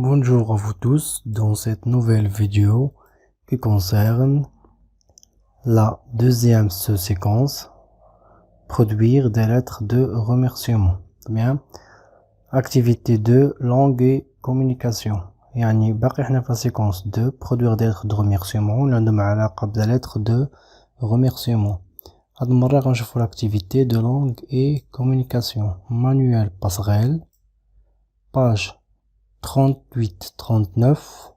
Bonjour à vous tous dans cette nouvelle vidéo qui concerne la deuxième sous-séquence, produire des lettres de remerciement. Bien, activité 2, langue et communication. يعني باقي احنا في la séquence 2, produire des lettres de remerciement اللي عندهم علاقة بلا lettres de remerciement. هاد المرة غنشوفو l'activité de langue et communication. Manuel passerelle, page 38-39.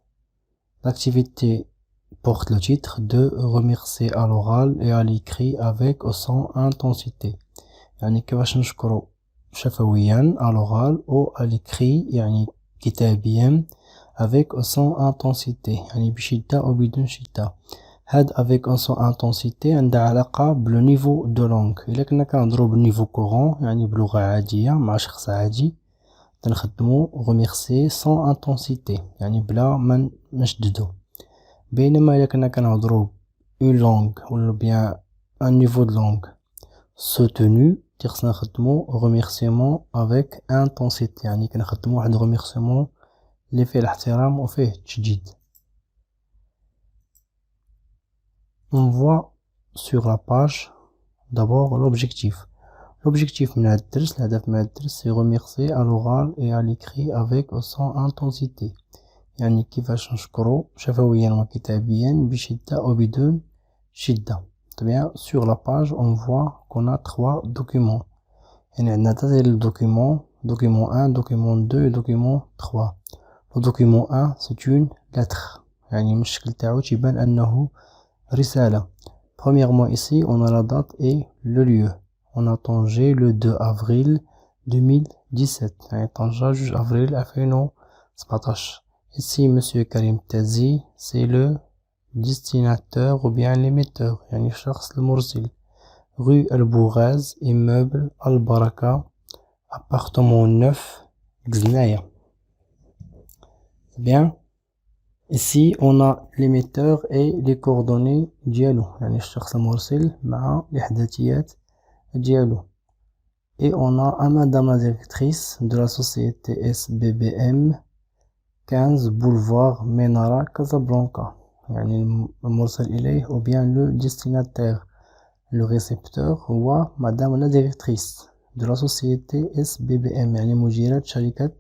L'activité porte le titre de remercier à l'oral et à l'écrit avec ou sans intensité. يعني كيفاش نشكرو شفويا à l'oral ou à l'écrit يعني كتابيا avec ou sans intensité يعني بشدة أو بدون شدة. هاد avec ou sans intensité عندها علاقة بلو نيفو دو لونغ. إلا كنا كنهضرو بالنيفو كورون يعني بلغة عادية مع شخص عادي تنخدمو remercier sans intensité يعني بلا ما نشددو. بينما إلا كنا كنهضرو une langue ولا bien un niveau de langue soutenu خصنا نخدمو remerciement avec intensité يعني كنخدمو واحد remerciement اللي فيه الاحترام وفيه التشديد. On voit sur la page d'abord l'objectif. L'objectif من هاد الدرس الهدف من هاد الدرس c'est remercier à l'oral et à l'écrit avec ou sans intensité يعني كيفاش نشكرو شفويا وكتابيا بشدة أو بدون شدة. Bien, sur la page on voit qu'on a 3 documents يعني عندنا 3 documents, document 1, document 2 et document 3. Le document 1 c'est une lettre يعني من الشكل تاعو تيبان أنه رسالة. Premièrement ici on a la date et le lieu. On a Tanger le 2 avril 2017 يعني طنجة 2 avril 2017. Ici monsieur Karim Tazi c'est le destinateur ou bien l'émetteur يعني الشخص المرسل. Rue El-Bourraz, immeuble Al-Baraka, appartement 9, Gznaïa. Bien. Ici on a l'émetteur et les coordonnées ديالو يعني الشخص المرسل مع الإحداثيات ديالو. Et on a à madame la directrice de la société SBBM 15 boulevard Menara Casablanca يعني المرسل إليه ou bien le destinataire le récepteur هو madame la directrice de la société SBBM يعني مديرة شركة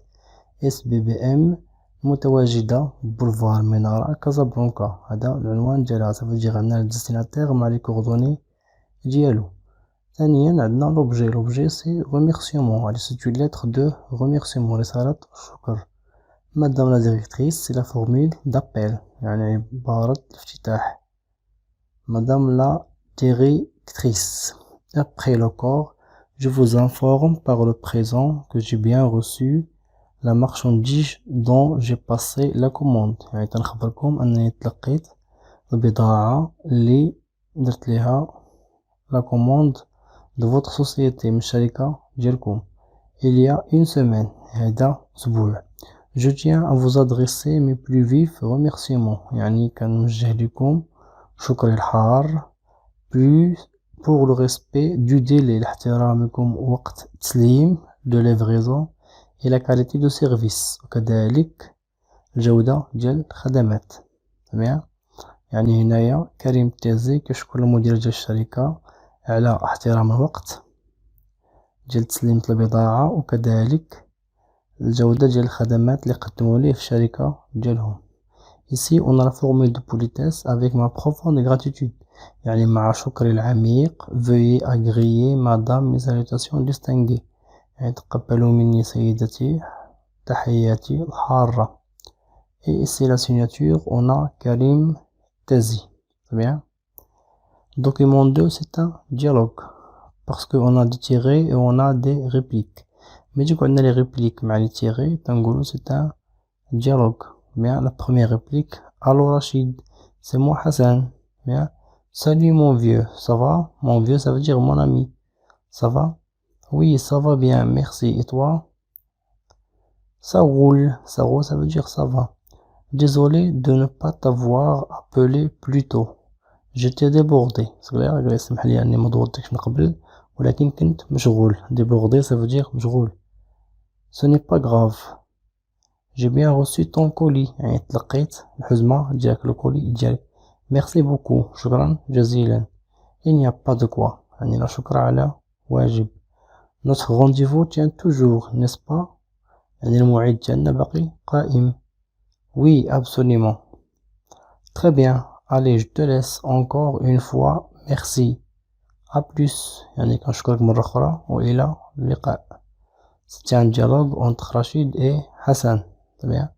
SBBM متواجدة بولفار منارة كازابلانكا. هذا العنوان ديالها سافودير عندنا الديستيناتير مع لي كوردوني ديالو. ثانيا عندنا لوبجي سي remerciement يعني سي اون ليتر دو remerciement رسالة شكر. مادام لا ديريكتريس سي لا فورمول دابيل يعني عبارة الافتتاح. مادام لا directrice. Après le corps, je vous informe par le présent que j'ai bien reçu la marchandise dont j'ai passé la commande. يعني تنخبركم أنني تلقيت البضاعة اللي درت لها la commande de votre société من الشركة ديالكم. Il y a une semaine هذا أسبوع. Je tiens à vous adresser mes plus vifs remerciements يعني كنوجه لكم شكري الحار pour le respect du délai لاحترامكم وقت تسليم de livraison et la qualité de service وكذلك الجودة ديال الخدمات. تمام يعني هنايا كريم تازي كيشكر المدير ديال الشركة على احترام الوقت ديال تسليمة البضاعة وكذلك الجودة ديال الخدمات اللي قدموا ليه في الشركة ديالهم. Ici on a la formule de politesse avec ma profonde gratitude يعني مع شكري العميق veuillez agréer madame mes salutations distinguées يعني تقبلوا مني سيدتي تحياتي الحارة. Et ici la signature on a Karim Tazi. Très bien. Document 2 c'est un dialogue parce qu'on a des tirés et on a des répliques. Mais du coup on a les répliques مع les tirés تنقولوا c'est un dialogue. Bien, la première réplique, allô Rachid, c'est moi Hassan. Bien, salut mon vieux, ça va? Mon vieux ça veut dire mon ami. Ça va? Oui, ça va bien, merci. Et toi? Ça roule, ça veut dire ça va. Désolé de ne pas t'avoir appelé plus tôt. J'étais débordé. صغير سمح لي اني ما ضغطتكش من قبل ولكن كنت مشغول. Débordé ça veut dire مشغول. Ce n'est pas grave. j'ai bien reçu ton colis يعني تلقيت الحزمة ديالك الكولي ديالك. merci beaucoup شكرا جزيلا. il n'y a pas de quoi يعني لا شكر على واجب. notre rendez-vous tient toujours n'est-ce pas يعني الموعد ديالنا باقي قائم. oui absolument. très bien allez je te laisse encore une fois merci. à plus يعني كنشكرك مرة أخرى وإلى اللقاء. c'était un dialogue entre Rachid et Hassan. très bien.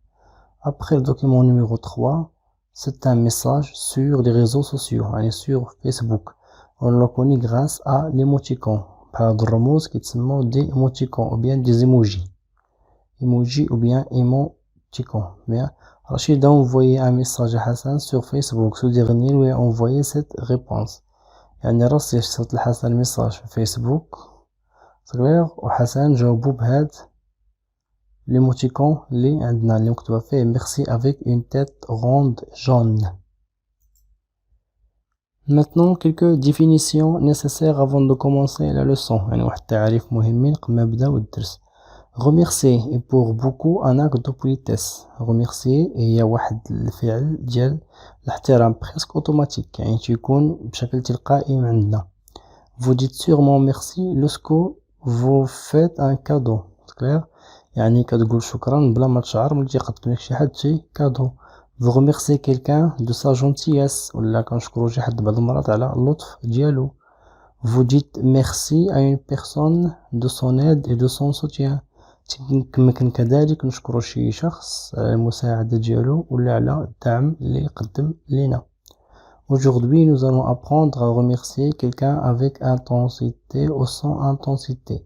Après le document numéro 3, c'est un message sur les réseaux sociaux, sur Facebook. On le connaît grâce à l'émoticon. Par الرموز كيتسموا des émoticons ou bien des emojis. Emoji ou bien émoticon. Bien. Rachid a envoyé un message à Hassan sur Facebook. Ce dernier lui a envoyé cette réponse. يعني راسل صوت لحسن message في فيسبوك صغير وحسن جاوبو بهاد l'émoticon اللي عندنا اللي مكتوبة فيه merci avec une tête ronde jaune. Maintenant quelques définitions nécessaires avant de commencer la leçon. يعني واحد التعريف مهمين قبل ما نبداو الدرس. remercier est pour beaucoup un acte de politesse. remercier هي واحد الفعل ديال الاحترام presque automatique يعني تيكون بشكل تلقائي عندنا. vous dites sûrement merci lorsque vous faites un cadeau. c'est clair يعني كتقول شكرا بلا ما تشعر ملي تيقدم لك شي حد شي كادو. vous remerciez quelqu'un de sa gentillesse ولا كنشكرو شي حد بعض المرات على اللطف ديالو. vous dites merci à une personne de son aide et de son soutien. يمكن كذلك نشكرو شي شخص على المساعدة ديالو ولا على الدعم اللي يقدم لينا. aujourd'hui nous allons apprendre à remercier quelqu'un avec intensité ou sans intensité.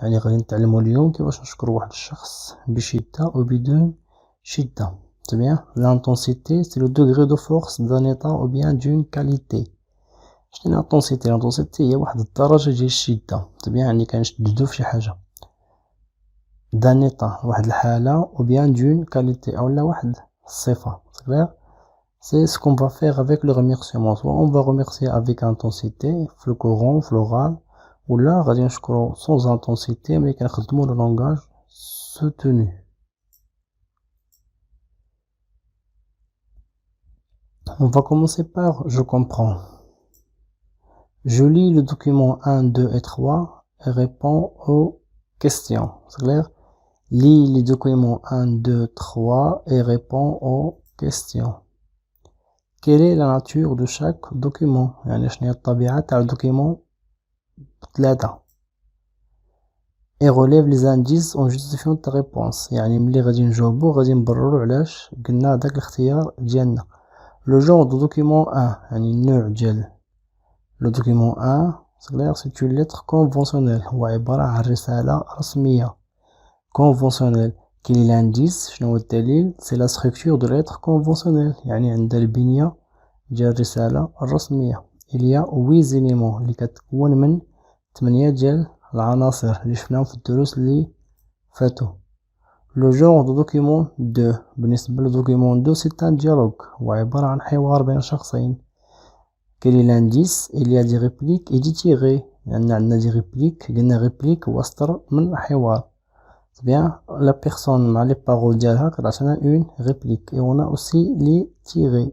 يعني غادي نتعلموا اليوم كيفاش نشكروا واحد الشخص بشدة وبدون شدة. c'est bien. l'intensité c'est le degré de force d'un état ou bien d'une qualité. شنو l'intensité؟ l'intensité هي واحد الدرجة ديال الشدة. c'est bien يعني كنشددو في شي حاجة. d'un état واحد الحالة ou bien d'une qualité أو لا واحد الصفة. c'est clair. c'est ce qu'on va faire avec le remerciement. soit on va remercier avec intensité في الcourant في l'oral ولا غادي نشكرو sans intensité ملي كنخدمو le langage soutenu. on va commencer par je comprends. je lis le document 1, 2 et 3 et réponds aux questions. c'est clair. lis les documents 1, 2, 3 et réponds aux questions. quelle est la nature de chaque document يعني شنو هي الطبيعة تاع الدوكيمون 3 et relève les indices en justifiant ta réponse يعني ملي غادي نجاوبو غادي نبررو علاش قلنا داك الاختيار ديالنا. le genre de document 1 يعني النوع ديال le document 1 c'est une lettre conventionnelle هو عبارة عن رسالة رسمية conventionnelle. quel est l'indice شنو هو الدليل c'est la structure de lettre conventionnelle يعني عندها البنية ديال الرسالة الرسمية. il y a 8 éléments اللي كتكون من 8 ديال العناصر اللي شفناهم في الدروس اللي فاتوا. le genre de document 2 بالنسبة للدوكيمون 2 c'est un dialogue هو عبارة عن حوار بين شخصين. quel est l'indice il y a des répliques et des tirés يعني عندنا des répliques قلنا réplique هو سطر من حوار. c'est bien. la personne مع les paroles ديالها كتعطينا une réplique et on a aussi les tirés.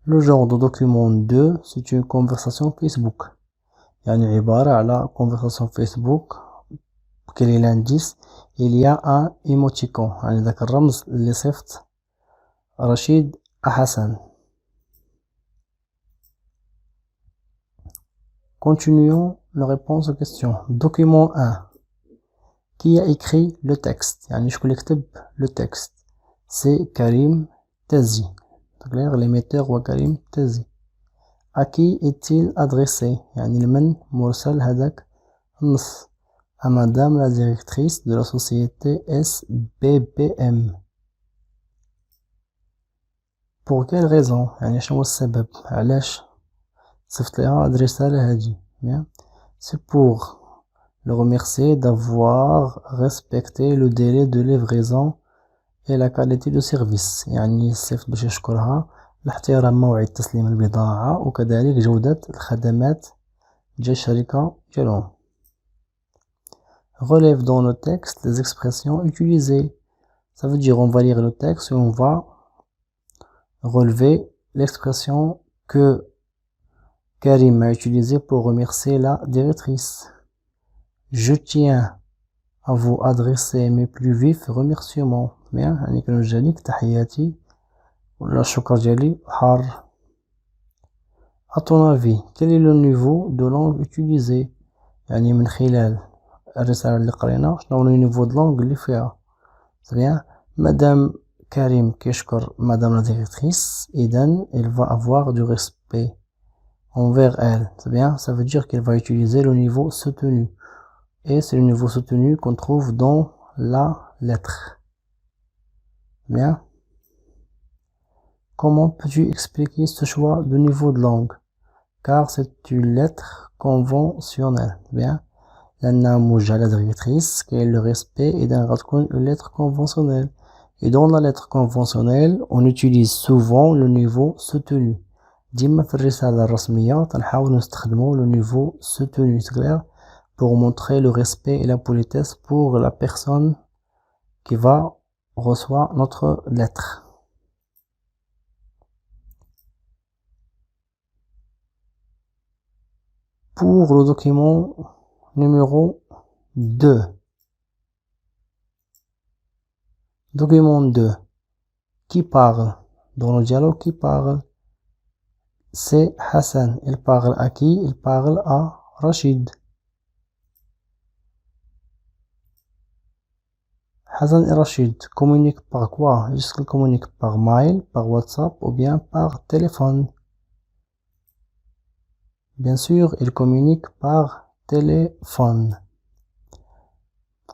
le genre de document 2 c'est une conversation Facebook يعني عبارة على conversation Facebook. quel est l'indice il y a un émoticon يعني ذاك الرمز اللي صيفط رشيد حسن. continuons la réponse aux questions. document 1 qui a écrit le texte يعني شكون اللي كتب le texte c'est كريم تازي. clair l'émetteur هو كريم تازي. à qui est-il adressé يعني لمن مرسل هذاك النص à madame la directrice de la société SBBM. pour quelle raison يعني شنو هو السبب علاش صيفط لها هاد الرسالة هادي. c'est pour le remercier d'avoir respecté le délai de livraison et la qualité de service يعني صيفط باش يشكرها لاحترام موعد تسليم البضاعة وكذلك جودة الخدمات ديال الشركة ديالهم. relève dans le texte les expressions utilisées. Ça veut dire on va lire le texte et on va relever l'expression que Karim a utilisée pour remercier la directrice. Je tiens à vous adresser mes plus vifs remerciements. Bien, يعني كنوجه ليك تحياتي ولا الشكر ديالي حار. À ton avis, quel est le niveau de langue utilisé؟ يعني من خلال الرسالة اللي قرينا شنو هو النيفو د لونغ اللي فيها. C'est bien. Madame Karim كيشكر Madame la directrice, إذن elle va avoir du respect envers elle. C'est bien. Ça veut dire qu'elle va utiliser le niveau soutenu. Et c'est le niveau soutenu qu'on trouve dans la lettre. Bien. Comment peux-tu expliquer ce choix de niveau de langue? Car c'est une lettre conventionnelle. Bien. لأنها موجهة على directrice qui est le respect et d'un غتكون une lettre conventionnelle. Et dans la lettre conventionnelle, on utilise souvent le niveau soutenu. ديما في الرسالة الرسمية تنحاول نستخدمو le niveau soutenu. C'est clair? Pour montrer le respect et la politesse pour la personne qui va recevoir notre lettre. Pour le document numéro 2. Document 2. Qui parle? Dans le dialogue, qui parle? C'est Hassan. Il parle à qui? Il parle à Rachid. Hassan et Rachid communiquent par quoi? Est-ce qu'ils communiquent par mail, par WhatsApp ou bien par téléphone? Bien sûr, ils communiquent par téléphone.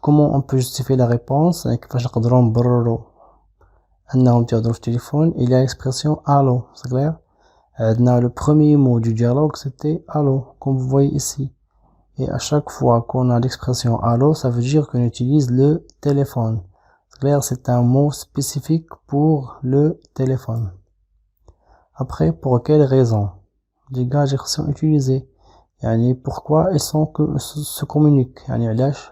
Comment on peut justifier la réponse? كيفاش نقدروا نبرروا أنهم تيهضروا في التليفون؟ Il y a l'expression allo, c'est clair? Le premier mot du dialogue c'était allo, comme vous voyez ici. Et à chaque fois qu'on a l'expression allo, ça veut dire qu'on utilise le téléphone. C'est clair, c'est un mot spécifique pour le téléphone. Après, pour quelle raison? Les sont utilisés. يعني pourquoi ils sont que se communiquent. يعني علاش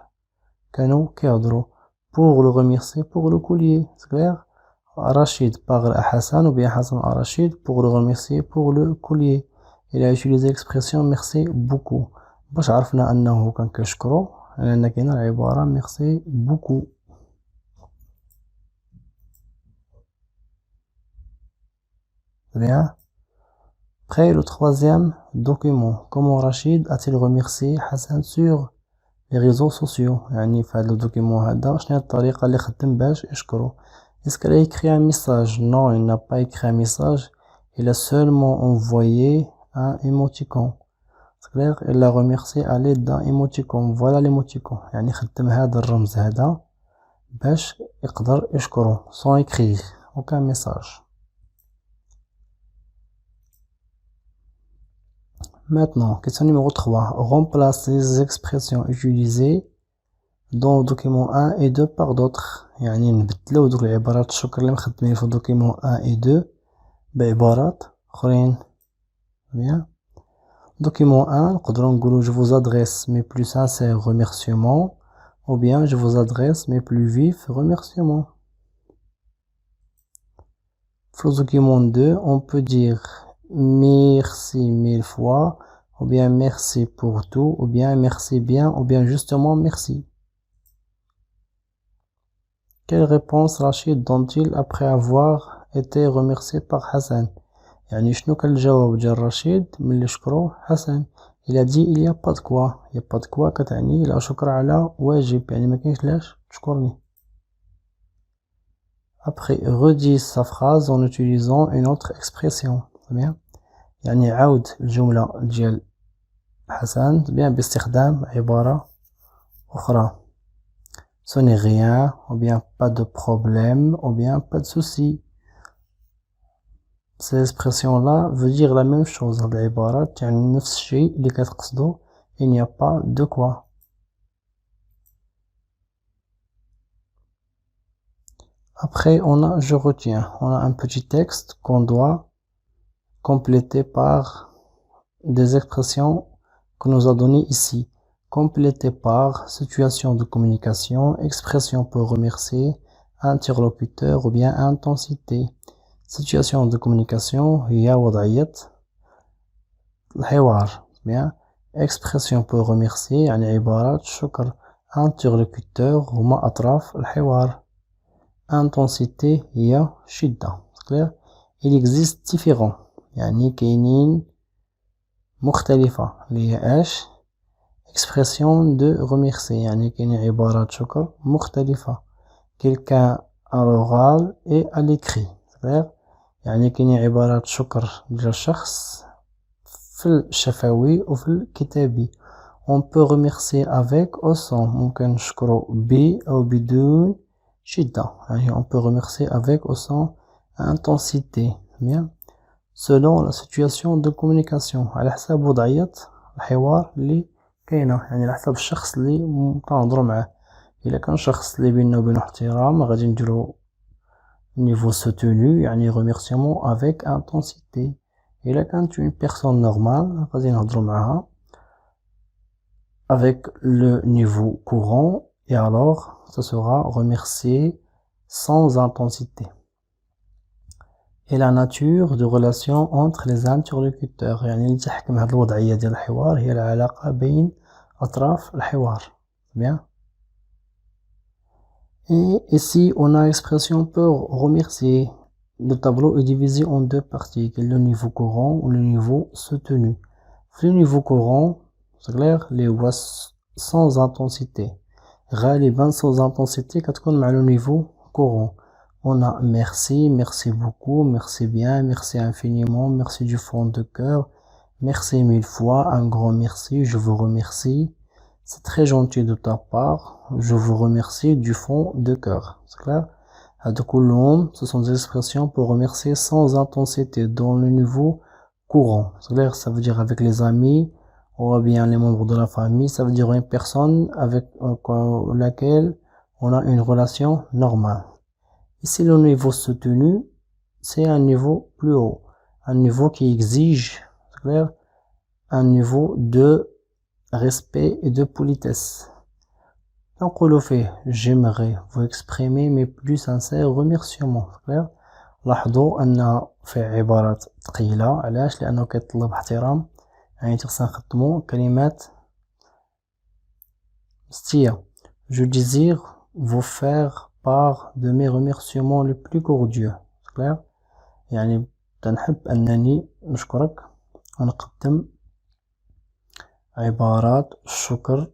كانوا كيهضروا. Pour le remercier pour le collier. C'est clair? Rachid parle à Hassan ou bien Hassan à Rachid pour le remercier pour le collier. Il a utilisé l'expression merci beaucoup. باش عرفنا انه كان كيشكرو لان كاينه العباره merci beaucoup. Bien. Après le troisième document, comment Rachid a-t-il remercié Hassan sur les réseaux sociaux? يعني في هذا الدوكيمون هذا شنو هي الطريقه اللي خدم باش يشكرو. Est-ce qu'elle a écrit un message? Non, il n'a pas écrit un message. Il a seulement envoyé un émoticône. C'est clair? Il l'a remercié à l'aide d'un émoticône. Voilà l'émoticône. يعني خدم هذا الرمز هذا باش يقدر يشكرو sans écrire aucun message. Maintenant, question numéro 3. Remplace les expressions utilisées dans le document 1 et 2 par d'autres. يعني نبدلو دوك العبارات الشكر اللي مخدمين في الدوكيمون 1 et 2 بعبارات اخرين. Bien. Document 1, نقدروا نقولوا je vous adresse mes plus sincères remerciements ou bien je vous adresse mes plus vifs remerciements. Pour le document 2, on peut dire merci mille fois ou bien merci pour tout ou bien merci bien ou bien justement merci. Quelle réponse Rachid donne-t-il après avoir été remercié par Hassan? يعني شنو كان الجواب ديال رشيد ملي شكرو حسن؟ il a dit il y a pas de quoi. il y a pas de quoi كتعني لا شكر على واجب يعني ما كاينش لاش تشكرني. Après redis sa phrase en utilisant une autre expression. bien يعني عاود الجملة ديال حسن bien باستخدام عبارة أخرى. Ce n'est rien ou bien pas de problème ou bien pas de souci. Ces expressions-là veut dire la même chose. العبارات يعني نفس الشيء اللي كتقصدو. Il n'y a pas de quoi. Après, on a je retiens. On a un petit texte qu'on doit compléter par des expressions qu'on nous a données ici. complété par situation de communication, expression pour remercier, interlocuteur ou bien intensité. situation de communication هي وضعية الحوار bien expression pour remercier يعني عبارات شكر interlocuteur هما أطراف الحوار intensité هي شدة clair il existe différents يعني كاينين مختلفة اللي هي ايش expression de remercier يعني كاينين عبارات شكر مختلفة quelqu'un à l'oral et à l'écrit clair يعني كاينين عبارات شكر ديال الشخص في الشفوي وفي الكتابي on peut remercier avec au son ممكن نشكرو ب أو بدون شدة يعني on peut remercier avec au son intensité bien selon la situation de communication على حساب وضعية الحوار اللي كاينة يعني على حساب الشخص اللي كنهضرو معاه إلا كان شخص اللي بيننا وبينو احترام غادي نديرو niveau soutenu يعني remerciement avec intensité إلا كانت une personne normale غادي نهضرو معاها avec le niveau courant et alors ce sera remercier sans intensité et la nature de relation entre les interlocuteurs يعني اللي تحكم هذه الوضعية ديال الحوار هي العلاقة بين أطراف الحوار bien et ici on a l'expression pour remercier le tableau est divisé en deux parties le niveau courant ou le niveau soutenu le niveau courant c'est clair les هو sans intensité غالبا sans intensité كتكون مع le niveau courant on a merci, merci beaucoup, merci bien, merci infiniment, merci du fond de cœur, merci mille fois, un grand merci, je vous remercie, c'est très gentil de ta part, je vous remercie du fond de cœur. C'est clair? Ce sont des expressions pour remercier sans intensité dans le niveau courant. C'est clair? Ça veut dire avec les amis ou bien les membres de la famille, ça veut dire une personne avec laquelle on a une relation normale. Ici, le niveau soutenu, c'est un niveau plus haut, un niveau qui exige, c'est clair, un niveau de respect et de politesse. Donc, on le fait, j'aimerais vous exprimer mes plus sincères remerciements, c'est clair. لاحظوا أن في عبارات ثقيلة علاش لأنه كيتطلب احترام يعني خصنا نخدمو كلمات مستية. Je désire vous faire part de mes remerciements les plus cordiaux. C'est clair? يعني تنحب أنني نشكرك ونقدم عبارات الشكر.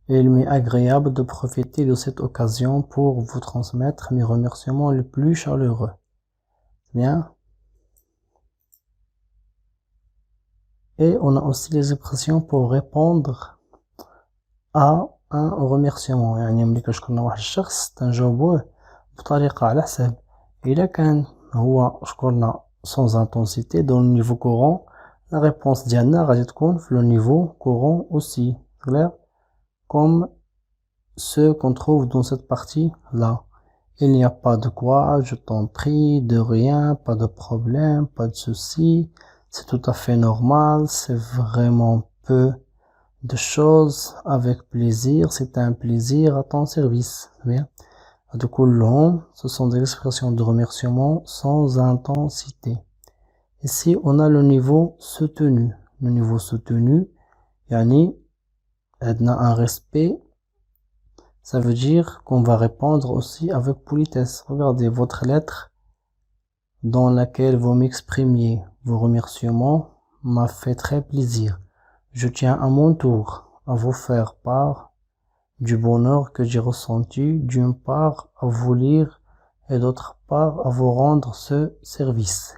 Il m'est agréable de profiter de cette occasion pour vous transmettre mes remerciements les plus chaleureux. Bien. Et on a aussi les expressions pour répondre à un remerciement يعني ملي كنشكرنا واحد الشخص تنجاوبوه بطريقة على حساب إلا كان هو شكرنا sans intensité dans le niveau courant la réponse ديالنا غادي تكون في le niveau courant aussi clair comme ce qu'on trouve dans cette partie là il n'y a pas de quoi je t'en prie de rien pas de problème pas de souci c'est tout à fait normal c'est vraiment peu de choses avec plaisir, c'est un plaisir à ton service. Bien. Du coup, ce sont des expressions de remerciement sans intensité. Ici, on a le niveau soutenu. Le niveau soutenu, yani, on a un respect. Ça veut dire qu'on va répondre aussi avec politesse. Regardez votre lettre dans laquelle vous m'exprimiez vos remerciements m'a fait très plaisir. Je tiens à mon tour à vous faire part du bonheur que j'ai ressenti, d'une part à vous lire et d'autre part à vous rendre ce service.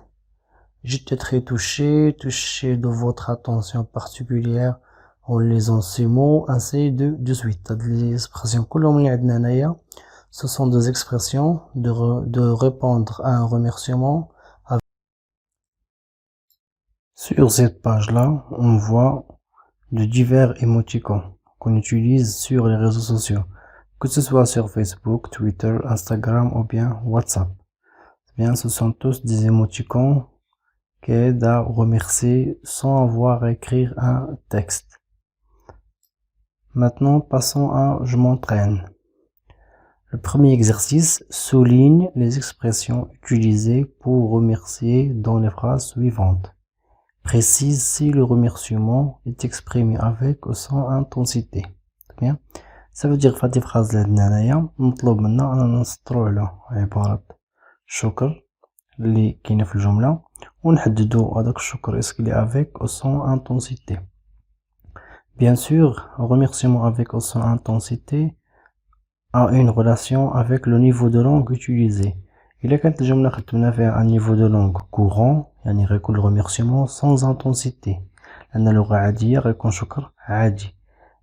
J'étais très touché de votre attention particulière en lisant ces mots, ainsi de suite. Les expressions ce sont des expressions de répondre à un remerciement. Sur cette page-là, on voit de divers émoticônes qu'on utilise sur les réseaux sociaux, que ce soit sur Facebook, Twitter, Instagram ou bien WhatsApp. Bien, ce sont tous des émoticônes qui aident à remercier sans avoir à écrire un texte. Maintenant, passons à je m'entraîne. Le premier exercice souligne les expressions utilisées pour remercier dans les phrases suivantes. Précise si le remerciement est exprimé avec ou sans intensité. Bien. Ça veut dire في هذه الفراز اللي عندنا هنايا مطلوب منا اننا نسطرو على عبارة شكر اللي كاينة في الجملة ونحددو هذاك الشكر est-ce qu'il est avec ou sans intensité. Bien sûr, remerciement avec ou sans intensité a une relation avec le niveau de langue utilisé. إلا كانت الجملة خدمنا فيها un niveau de langue courant يعني غيكون remerciement sans intensité لأن اللغة عادية غيكون شكر عادي.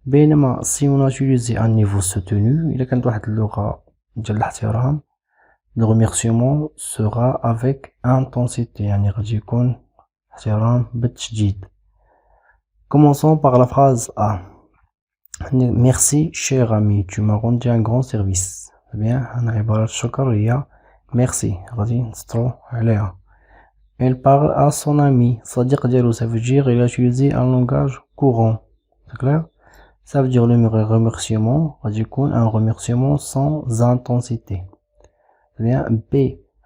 بينما si on a utilisé un niveau soutenu إلا كانت واحد اللغة ديال الاحترام le remerciement sera avec intensité يعني غادي يكون احترام بالتشديد. Commençons par la phrase A. Merci cher ami, tu m'as rendu un grand service. Bien, أنا عبارة الشكر هي merci غادي نسطرو عليها. Elle parle à son ami صديق ديالو ça veut dire il a utilisé un langage courant. C'est clair? Ça veut dire le remerciement غادي يكون un remerciement sans intensité. Bien, B.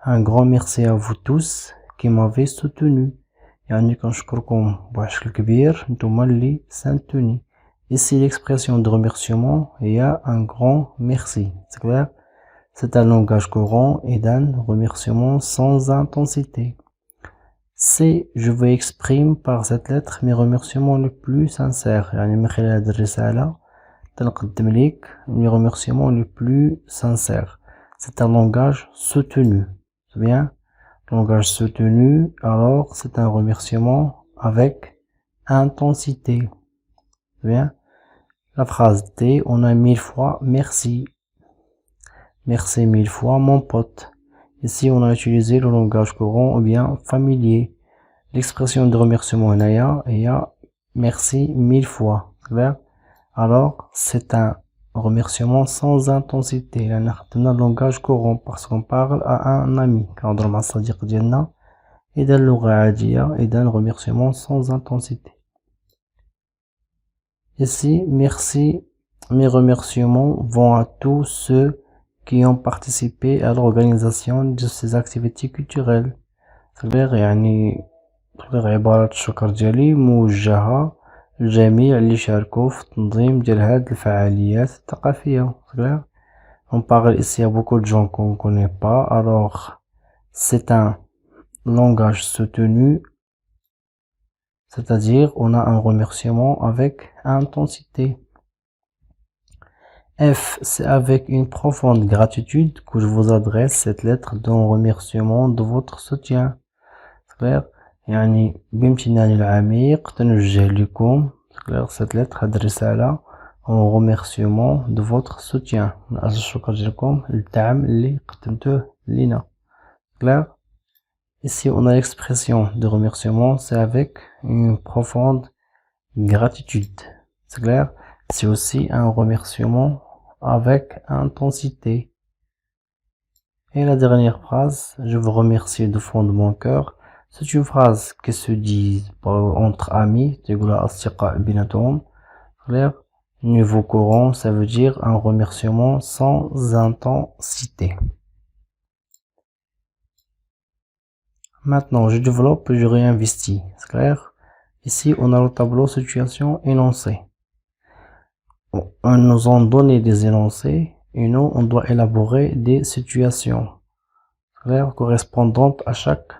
Un grand merci à vous tous qui m'avez soutenu. يعني كنشكركم بواحد الشكل كبير نتوما اللي سانتوني. Ici l'expression de remerciement il y a un grand merci. C'est clair? C'est un langage courant et d'un remerciement sans intensité. C. Je vous exprime par cette lettre mes remerciements les plus sincères. يعني من خلال هذه الرسالة تنقدم ليك mes remerciements les plus sincères. C'est un langage soutenu. C'est bien? Langage soutenu, alors c'est un remerciement avec intensité. C'est bien? La phrase D, on a 1000 fois merci. Merci 1000 fois mon pote. Ici, on a utilisé le langage courant ou bien familier. L'expression de remerciement il y a merci 1000 fois. C'est clair? Alors, c'est un remerciement sans intensité. On a le langage courant parce qu'on parle à un ami. كنهضروا مع الصديق ديالنا إذا اللغة عادية إذا remerciement sans intensité. Ici, merci, mes remerciements vont à tous ceux qui ont participé à l'organisation de ces activités culturelles. C'est-à-dire يعني عبارة الشكر ديالي موجهة الجميع اللي شاركوا في التنظيم ديال هاد الفعاليات الثقافية. On parle ici à beaucoup de gens qu'on ne connaît pas, alors c'est un langage soutenu, c'est-à-dire on a un remerciement avec intensité. F, c'est avec une profonde gratitude que je vous adresse cette lettre de remerciement de votre soutien. C'est clair? يعني بامتنان العميق تنوجه لكم cette lettre هاد الرسالة en remerciement de votre soutien من أجل الشكر ديالكم للدعم اللي قدمتوه لينا. Clair? Ici on a l'expression de remerciement c'est avec une profonde gratitude. C'est clair? C'est aussi un remerciement avec intensité. Et la dernière phrase, je vous remercie du fond de mon cœur. C'est une phrase qui se dit entre amis, niveau courant, ça veut dire un remerciement sans intensité. Maintenant, je développe et je réinvestis. C'est clair? Ici, on a le tableau situation énoncé. On nous a donné des énoncés et nous, on doit élaborer des situations. C'est clair? Correspondantes à chaque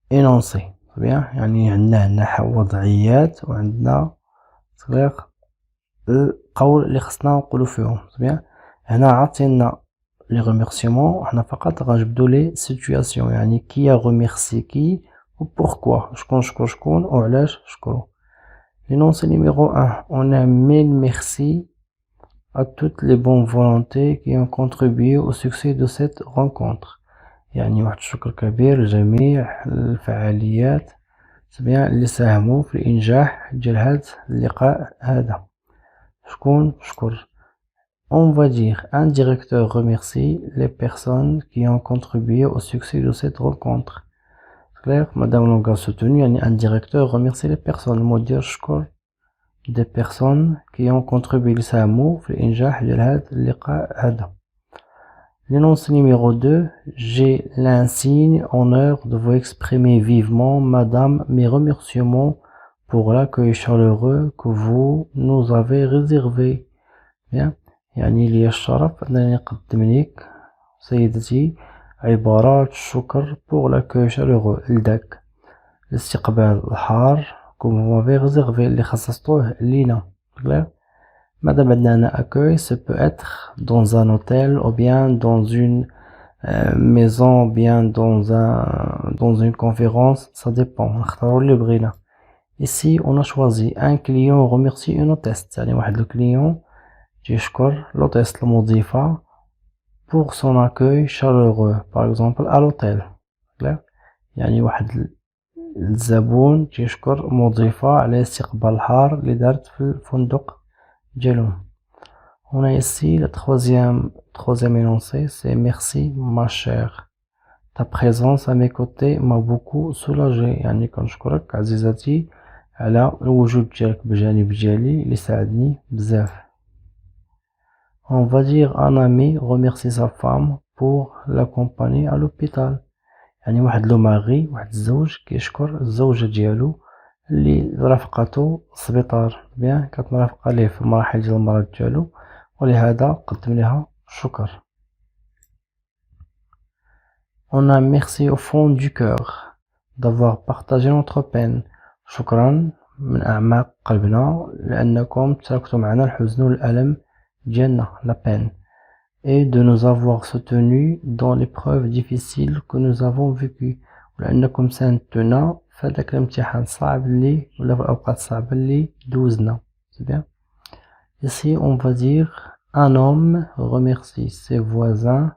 énoncé. bien يعني عندنا وضعيات وعندنا صغير القول اللي خصنا نقولوا فيهم. bien هنا عطينا لي ريميرسيمون حنا فقط غنجبدوا لي سيتوياسيون يعني كي ريميرسي كي و pourquoi شكون شكر شكون وعلاش شكرو. l'énoncé numéro 1 on a mille merci à toutes les bonnes volontés qui ont contribué au succès de cette rencontre. يعني واحد الشكر كبير لجميع الفعاليات اللي ساهموا في الإنجاح ديال هذا اللقاء هذا. شكون شكر. On va dire un directeur remercie les personnes qui ont contribué au succès de cette rencontre. Clair? Madame Longa soutenu يعني un directeur remercie les personnes. المدير شكر des personnes qui ont contribué يساهموا في الإنجاح ديال هذا اللقاء هذا. L'énoncé numéro 2, j'ai l'insigne honneur de vous exprimer vivement, madame, mes remerciements pour l'accueil chaleureux que vous nous avez réservé. Bien. يعني لي الشرف أنني نقدم لك سيدتي عبارات الشكر pour l'accueil chaleureux لذاك الاستقبال الحار que vous m'avez réservé اللي خصصتوه لينا. Madame عندنا accueil, ça peut être dans un hôtel ou bien dans une maison, bien dans une conférence, ça dépend. نختاروا اللي بغينا. Ici, on a choisi un client remercie une hôtesse. يعني واحد الكليون تيشكر l'hôtesse المضيفة pour son accueil chaleureux, par exemple à l'hôtel. يعني واحد الزبون تيشكر مضيفة على استقبال الحار اللي دارت في الفندق ديالهم. On a ici le troisième énoncé, c'est merci ma chère. Ta présence à mes côtés m'a beaucoup soulagé. يعني كنشكرك عزيزتي على الوجود ديالك بجانب ديالي اللي ساعدني بزاف. On va dire un ami remercie sa femme pour l'accompagner à l'hôpital. يعني واحد لو ماغي واحد الزوج كيشكر الزوجة ديالو اللي رافقته السبيطار. بيان كانت مرافقة ليه في المراحل ديال المرض ديالو ولهذا قدم لها الشكر. On a merci au fond du cœur d'avoir partagé notre peine. شكرا من أعماق قلبنا لأنكم تركتوا معنا الحزن والألم ديالنا la peine et de nous avoir soutenus dans l'épreuve difficile que nous avons vécue ولأنكم ساندتونا في هذاك الامتحان الصعب اللي ولا في الأوقات الصعبة اللي دوزنا. C'est bien. Ici on va dire un homme remercie ses voisins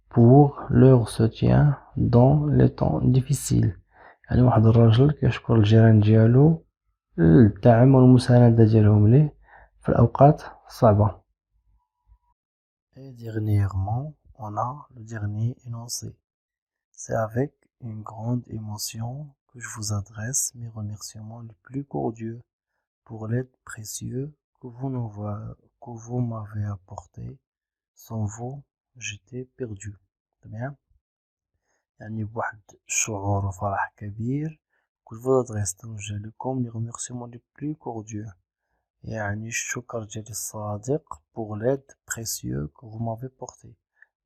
pour leur soutien dans les temps difficiles. يعني واحد الراجل كيشكر الجيران ديالو الدعم والمساندة ديالهم ليه في الأوقات الصعبة. Et dernièrement, on a le dernier énoncé. C'est avec une grande émotion que je vous adresse mes remerciements les plus cordiaux pour l'aide précieuse que vous m'avez apportée. Sans vous, j'étais perdu. تمام. يعني بواحد الشعور وفرح كبير que je vous adresse توجه لكم les remerciements les plus cordiaux. يعني الشكر ديالي الصادق pour l'aide précieuse que vous m'avez porté.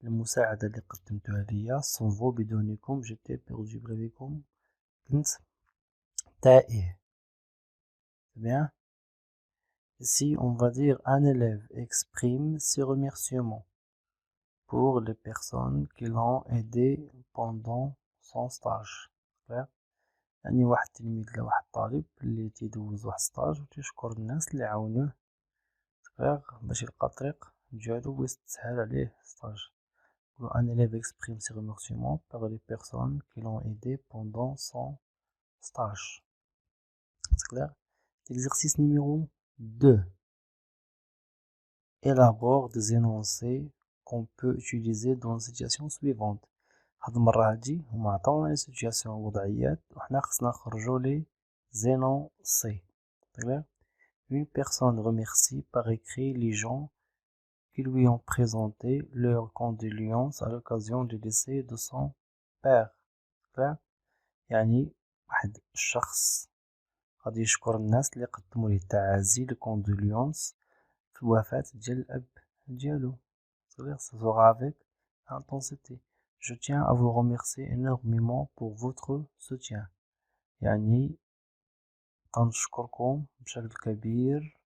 المساعدة اللي قدمتوها ليا sans vous بدونكم j'étais perdu بلا بكم كنت تائه. Bien. Ici on va dire un élève exprime ses remerciements pour les personnes qui l'ont aidé pendant son stage. يعني واحد التلميذ ولا واحد الطالب اللي تيدوز واحد ستاج وتيشكر الناس اللي عاونوه باش يلقى الطريق ديالو ويسهل عليه ستاج. Un élève exprime ses remerciements par les personnes qui l'ont aidé pendant son stage. C'est clair? Exercice numéro 2. Élabore des énoncés qu'on peut utiliser dans les situations suivantes. هاد المرة هادي هما عطاونا لي سيتوياسيون وضعيات وحنا خصنا نخرجو لي زينونسي. Une personne remercie par écrit les gens qui lui ont présenté leurs condoléances à l'occasion du décès de son père. يعني واحد الشخص غادي يشكر الناس اللي قدموا ليه التعازي لي كوندوليونس في الوفاة ديال الأب ديالو. Ça sera avec intensité. Je tiens à vous remercier énormément pour votre soutien. يعني كنشكركم بشكل كبير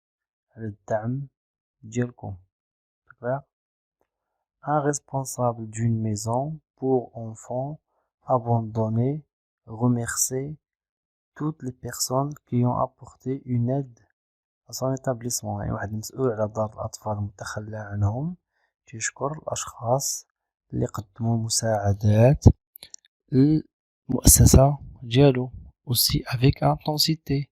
على الدعم ديالكم. Un responsable d'une maison pour enfants abandonnés remercie toutes les personnes qui ont apporté une aide à son établissement. يعني واحد المسؤول على دار الأطفال المتخلى عنهم تيشكر الأشخاص اللي قدموا مساعدات للمؤسسة ديالو. Aussi avec intensité.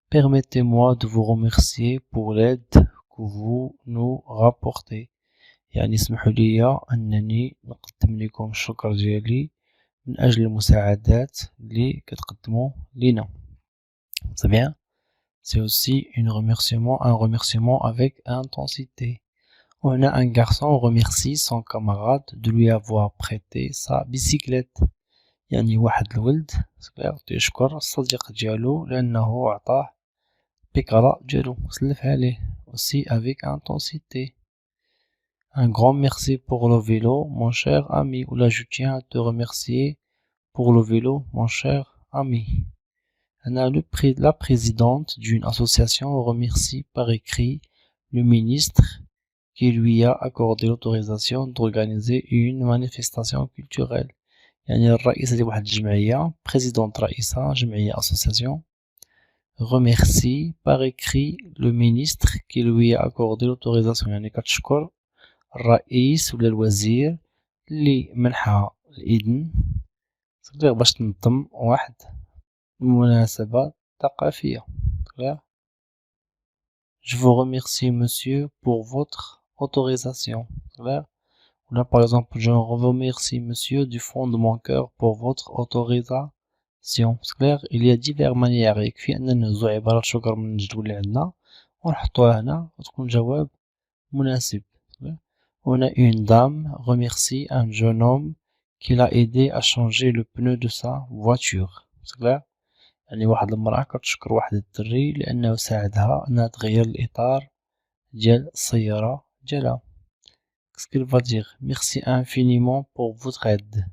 Permettez-moi de vous remercier pour l'aide que vous nous rapportez. يعني اسمحوا لي أنني نقدم لكم الشكر ديالي من أجل المساعدات اللي كتقدموا لينا. C'est bien. c'est aussi un remerciement avec intensité. On a un garçon remercie son camarade de lui avoir prêté sa bicyclette. يعني واحد الولد صغير تيشكر الصديق ديالو لأنه عطاه بيكالا ديالو سلفها ليه aussi avec intensité. Un grand merci pour le vélo, mon cher ami. Ou là, je tiens à te remercier pour le vélo, mon cher ami. La présidente d'une association remercie par écrit le ministre qui lui a accordé l'autorisation d'organiser une manifestation culturelle. يعني الرئيسة ديال واحد الجمعية présidente رئيسة جمعية association remercie par écrit le ministre qui lui a accordé l'autorisation. يعني كتشكر الرئيس ولا الوزير اللي منحها الإذن باش تنظم واحد المناسبة ثقافية. Je vous remercie monsieur pour votre autorisation. Là par exemple je vous remercie monsieur du fond de mon cœur pour votre autorisation. Il y a diverses manières. يكفي أننا نهزو عبارة شكر من الجدول اللي عندنا ونحطوها هنا وتكون جواب مناسب. On a une dame remercie un jeune homme qui l'a aidé à changer le pneu de sa voiture. C'est clair؟ يعني واحد المرأة كتشكر واحد الدري لأنه ساعدها أنها تغير الإطار ديال السيارة ديالها. Qu'est-ce qu'elle va dire? Merci infiniment pour votre aide.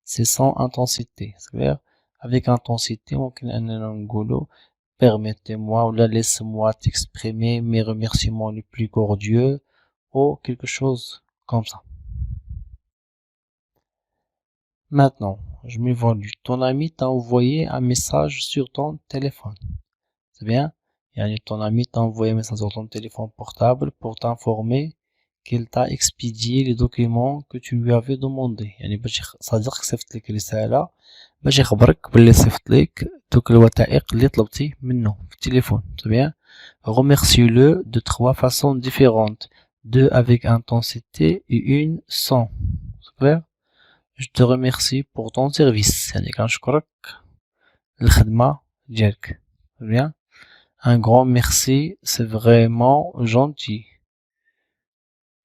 C'est sans intensité. C'est clair? Avec intensité ممكن أننا نقولو permettez-moi ou laisse-moi t'exprimer mes remerciements les plus cordiaux ou quelque chose comme ça. Maintenant, je m'évolue. Ton ami t'a envoyé un message sur ton téléphone. C'est bien? Yani ton ami t'a envoyé un message sur ton téléphone portable pour t'informer qu'il t'a expédié les documents que tu lui avais demandé. يعني باش صديقك صيفط لك رسالة باش يخبرك باللي صيفط لك دوك الوثائق اللي طلبتي منه في التليفون. C'est bien? Remercie-le de 3 façons différentes. 2 avec intensité et une sans. C'est clair? Je te remercie pour ton service. يعني كنشكرك الخدمة ديالك. C'est bien? Un grand merci, c'est vraiment gentil.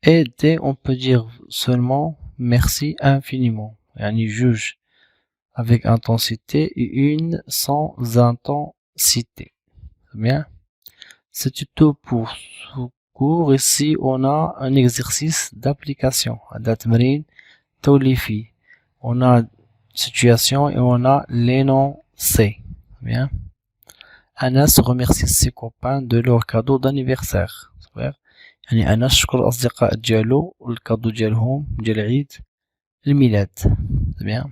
Aider, on peut dire seulement merci infiniment. يعني juge avec intensité et une sans intensité. C'est bien? C'est tout pour ce cours. Ici, on a un exercice d'application. هذا تمرين توليفي. On a situation et on a l'énoncé. Bien. Anas remercie ses copains de leur cadeau d'anniversaire. يعني أنس شكر الأصدقاء ديالو والكادو ديالهم ديال عيد الميلاد. Bien.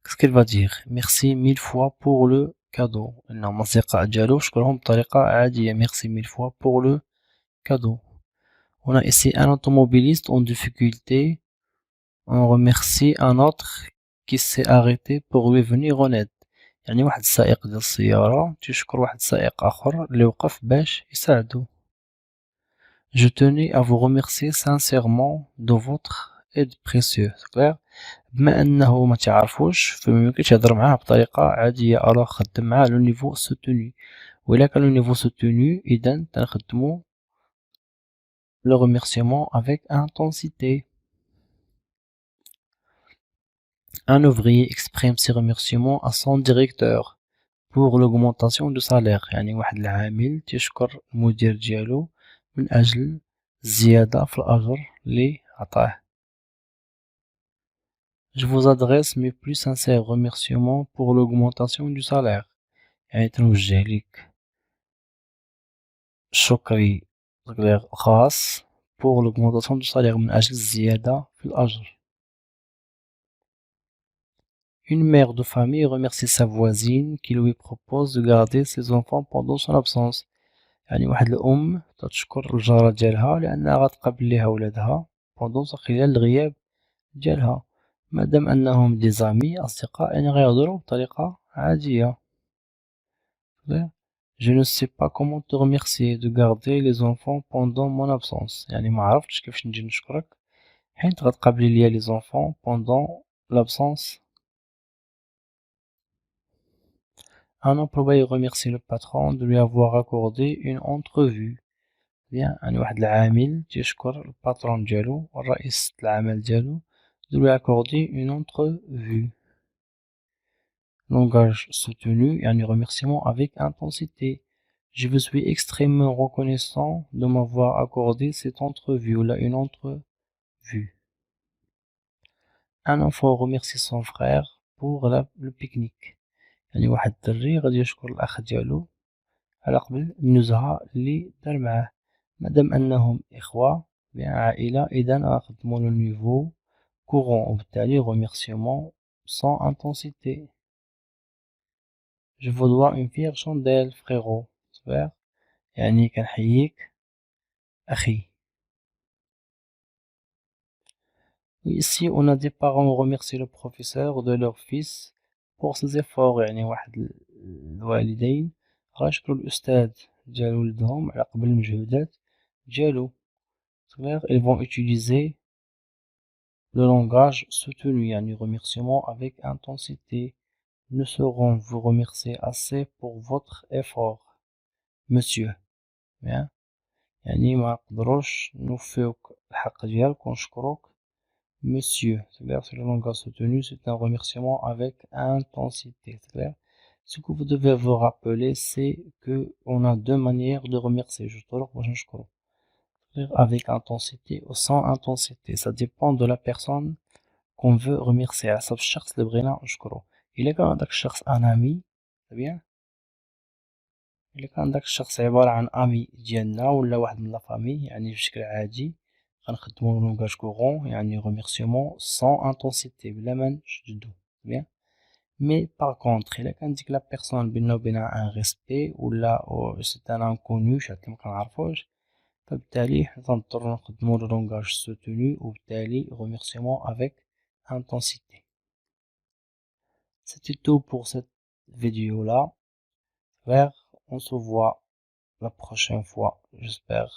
Qu'est-ce qu'elle va dire? Merci mille fois pour le cadeau. إنهم أصدقاء ديالو شكرهم بطريقة عادية. Merci mille fois pour le cadeau. On a ici un automobiliste en difficulté. On remercie un autre qui s'est arrêté pour lui venir en aide. يعني واحد السائق ديال السيارة تيشكر واحد السائق آخر اللي وقف باش يساعدو. Je tenais à vous remercier sincèrement de votre aide précieuse. clair? بما أنه ما تعرفوش فميمكنش يهضر معاه بطريقة عادية ألوغ خدم معاه لو نيفو سوتوني. وإلا كان لو نيفو سوتوني إذا تنخدمو le remerciement avec intensité. Un ouvrier exprime ses remerciements à son directeur pour l'augmentation du salaire. يعني واحد العامل تيشكر المدير ديالو من أجل الزيادة في الأجر اللي عطاه. Je vous adresse mes plus sincères remerciements pour l'augmentation du salaire. يعني تنوجه ليك شكري خاص pour l'augmentation du salaire من أجل الزيادة في الأجر. Une mère de famille remercie sa voisine qui lui propose de garder ses enfants pendant son absence. يعني واحد الأم تشكر الجارة ديالها لأنها غتقابل ليها ولادها pendant خلال الغياب ديالها. مادام أنهم دي زامي أصدقاء يعني غيهضروا بطريقة عادية. Je ne sais pas comment te remercier de garder les enfants pendant mon absence. يعني ما عرفتش كيفاش نجي نشكرك حيت غتقابلي ليا les enfants pendant l'absence. Un employé remercie le patron de lui avoir accordé une entrevue. Bien, يعني واحد العامل تيشكر الباترون ديالو الرئيس العمل ديالو de lui accorder une entrevue. Langage soutenu يعني remerciement avec intensité. Je vous suis extrêmement reconnaissant de m'avoir accordé cette entrevue ou là une entrevue. Un enfant remercie son frère pour le pique-nique. يعني واحد الدري غادي يشكر الأخ ديالو على قبل النزهة اللي دار معاه. مادام أنهم إخوة عائلة إذا غنخدمو لو نيفو courant وبالتالي remerciement sans intensité. Je vous dois une fière chandelle frérot. صغير يعني كنحييك أخي. Ici on a des parents remercier le professeur de leur fils pour ses efforts. يعني واحد الوالدين غيشكروا الأستاذ ديال ولدهم على قبل المجهودات ديالو. صغير ils vont utiliser le langage soutenu يعني remerciement avec intensité. Nous saurons vous remercier assez pour votre effort monsieur. Bien. يعني ما نقدروش نوفيوك الحق ديالك ونشكروك monsieur. C'est clair, c'est le langage soutenu, c'est un remerciement avec intensité. C'est clair. Ce que vous devez vous rappeler, c'est que on a deux manières de remercier. Je te le avec intensité ou sans intensité. Ça dépend de la personne qu'on veut remercier. حسب الشخص اللي بغينا نشكره. إلا كان هذاك الشخص un ami, c'est bien. إلا كان داك الشخص عبارة عن أمي ديالنا ولا واحد من لافامي يعني بشكل عادي غنخدمو لونغاج كوغون يعني remerciement sans intensité بلا ما نشددو بيان. مي باغ كونطخ إلا كان ديك لا بيرسون بينا وبينها ان ريسبي ولا سي ان انكونو شي حد مكنعرفوش فبالتالي حنا تنضطرو نخدمو لونغاج سوتونو وبالتالي remerciement avec intensité. C'était tout pour cette vidéo là. On se voit la prochaine fois, j'espère.